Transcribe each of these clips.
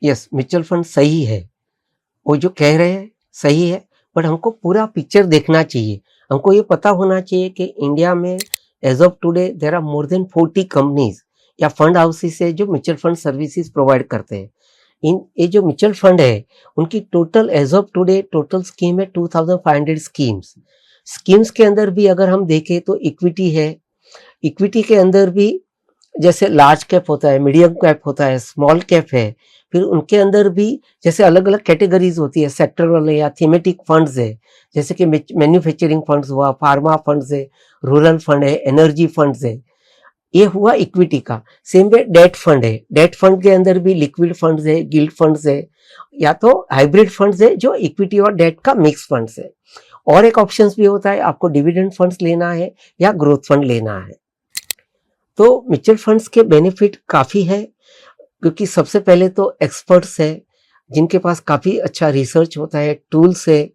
Yes, mutual fund सही है, वो जो कह रहे हैं सही है, बट हमको पूरा पिक्चर देखना चाहिए। हमको ये पता होना चाहिए कि इंडिया में as of today there are more than 40 companies या फंड हाउसेस है जो म्यूचुअल फंड सर्विसेज प्रोवाइड करते हैं। इन ये जो म्यूचुअल फंड है उनकी total as of today total scheme है 2500 स्कीम्स। स्कीम्स के अंदर भी अगर हम देखें तो इक्विटी है, इक्विटी के अंदर भी जैसे लार्ज कैप होता है, मीडियम कैप होता है, स्मॉल कैप है, फिर उनके अंदर भी जैसे अलग-अलग कैटेगरीज होती है, सेक्टर वाले या थीमेटिक फंड्स है, जैसे कि मैन्युफैक्चरिंग फंड्स हुआ, फार्मा फंड्स है, रूरल फंड है, एनर्जी फंड्स है, ये हुआ इक्विटी का। सेम वे डेट फंड है, डेट फंड के अंदर भी लिक्विड फंड्स है, गिल्ड फंड्स है, या तो हाइब्रिड फंड्स है जो इक्विटी और डेट का मिक्स फंड्स है। और एक ऑप्शंस भी होता है, आपको डिविडेंड फंड्स लेना है या ग्रोथ फंड लेना है। तो म्यूचुअल फंड्स के बेनिफिट काफ़ी है, क्योंकि सबसे पहले तो एक्सपर्ट्स है जिनके पास काफ़ी अच्छा रिसर्च होता है, टूल्स है।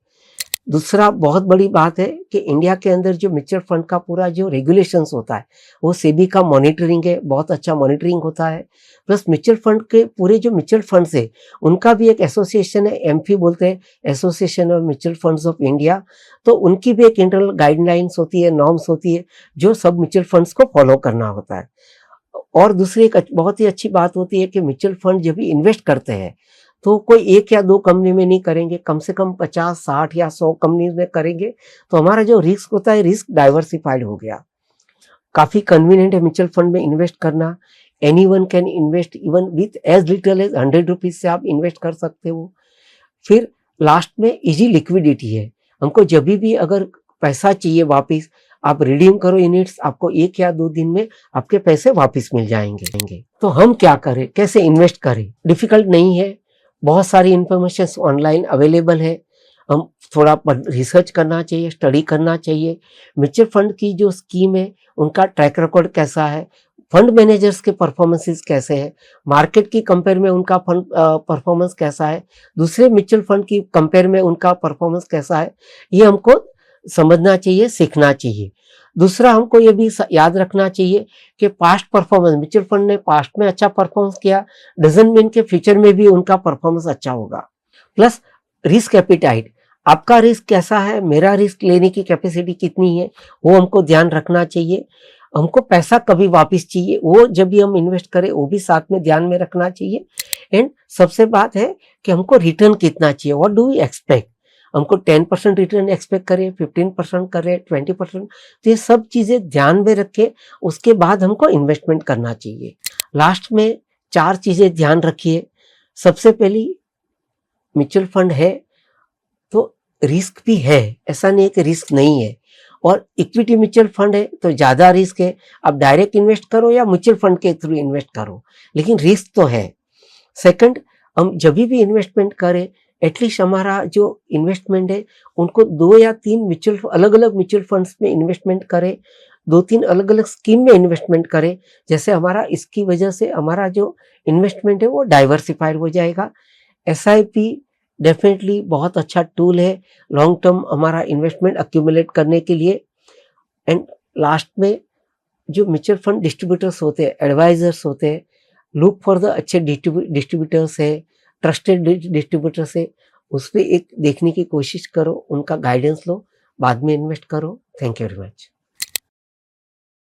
दूसरा बहुत बड़ी बात है कि इंडिया के अंदर जो म्यूचुअल फंड का पूरा जो रेगुलेशंस होता है वो सेबी का मॉनिटरिंग है, बहुत अच्छा मॉनिटरिंग होता है। प्लस म्यूचुअल फंड के पूरे जो म्यूचुअल फंड्स है उनका भी एक एसोसिएशन है, एमफी बोलते हैं, association of mutual funds of India. तो उनकी भी एक इंटरनल गाइडलाइंस होती है, नॉर्म्स होती है जो सब म्यूचुअल फंड्स को फॉलो करना होता है। और दूसरी एक बहुत ही अच्छी बात होती है कि म्यूचुअल फंड जब भी इन्वेस्ट करते हैं तो कोई एक या दो कंपनी में नहीं करेंगे, कम से कम 50, 60 या 100 कंपनीज में करेंगे, तो हमारा जो रिस्क होता है रिस्क डाइवर्सिफाइड हो गया। काफ़ी कन्वीनियंट है म्यूचुअल फंड में इन्वेस्ट करना। Anyone can invest even with as little as 100 rupees से आप इन्वेस्ट कर सकते हो। फिर लास्ट में इजी लिक्विडिटी है, हमको जब भी अगर पैसा चाहिए वापस, आप रिडीम करो यूनिट्स, आपको 1 या 2 दिन में आपके पैसे वापस मिल जाएंगे। तो हम क्या करें, कैसे इन्वेस्ट करें? डिफिकल्ट नहीं है, बहुत सारी इंफॉर्मेशन ऑनलाइन अवेलेबल है। हम थोड़ा रिसर्च करना चाहिए, स्टडी करना चाहिए। म्यूचुअल फंड की जो स्कीम है उनका ट्रैक रिकॉर्ड कैसा है, फंड मैनेजर्स के परफॉर्मेंसेस कैसे हैं, मार्केट की कंपेयर में उनका फंड परफॉर्मेंस कैसा है, दूसरे म्यूचुअल फंड की कंपेयर में उनका परफॉर्मेंस कैसा है, ये हमको समझना चाहिए, सीखना चाहिए। दूसरा हमको ये भी याद रखना चाहिए कि पास्ट परफॉर्मेंस, म्यूचुअल फंड ने पास्ट में अच्छा परफॉर्मेंस किया डजंट मीन के फ्यूचर में भी उनका परफॉर्मेंस अच्छा होगा। प्लस रिस्क एपिटाइट, आपका रिस्क कैसा है, मेरा रिस्क लेने की कैपेसिटी कितनी है, वो हमको ध्यान रखना चाहिए। हमको पैसा कभी वापस चाहिए, वो जब भी हम इन्वेस्ट करें वो भी साथ में ध्यान में रखना चाहिए। एंड सबसे बात है कि हमको रिटर्न कितना चाहिए, व्हाट डू वी एक्सपेक्ट, हमको 10% रिटर्न एक्सपेक्ट करें, 15% करें, 20%, तो ये सब चीज़ें ध्यान में रखें, उसके बाद हमको इन्वेस्टमेंट करना चाहिए। लास्ट में 4 चीज़ें ध्यान रखिए। सबसे पहली, म्यूचुअल फंड है तो रिस्क भी है, ऐसा नहीं है कि रिस्क नहीं है। और इक्विटी म्यूचुअल फंड है तो ज़्यादा रिस्क है, आप डायरेक्ट इन्वेस्ट करो या म्यूचुअल फंड के थ्रू इन्वेस्ट करो, लेकिन रिस्क तो है। सेकंड, हम जब भी इन्वेस्टमेंट करें एटलीस्ट हमारा जो इन्वेस्टमेंट है उनको 2 या 3 म्यूचुअल अलग-अलग म्यूचुअल फंड्स में इन्वेस्टमेंट करें, 2-3 अलग-अलग स्कीम में इन्वेस्टमेंट करें, जैसे हमारा इसकी वजह से हमारा जो इन्वेस्टमेंट है वो डाइवर्सिफाइड हो जाएगा। एसआईपी डेफिनेटली बहुत अच्छा टूल है लॉन्ग टर्म हमारा इन्वेस्टमेंट अक्यूमुलेट करने के लिए। एंड लास्ट में जो म्यूचुअल फंड डिस्ट्रीब्यूटर्स होते हैं, एडवाइजर्स होते हैं, लुक फॉर द अच्छे डिस्ट्रीब्यूटर्स है, ट्रस्टेड डिस्ट्रीब्यूटर्स है, उस पे एक देखने की कोशिश करो, उनका गाइडेंस लो, बाद में इन्वेस्ट करो। Thank you very much.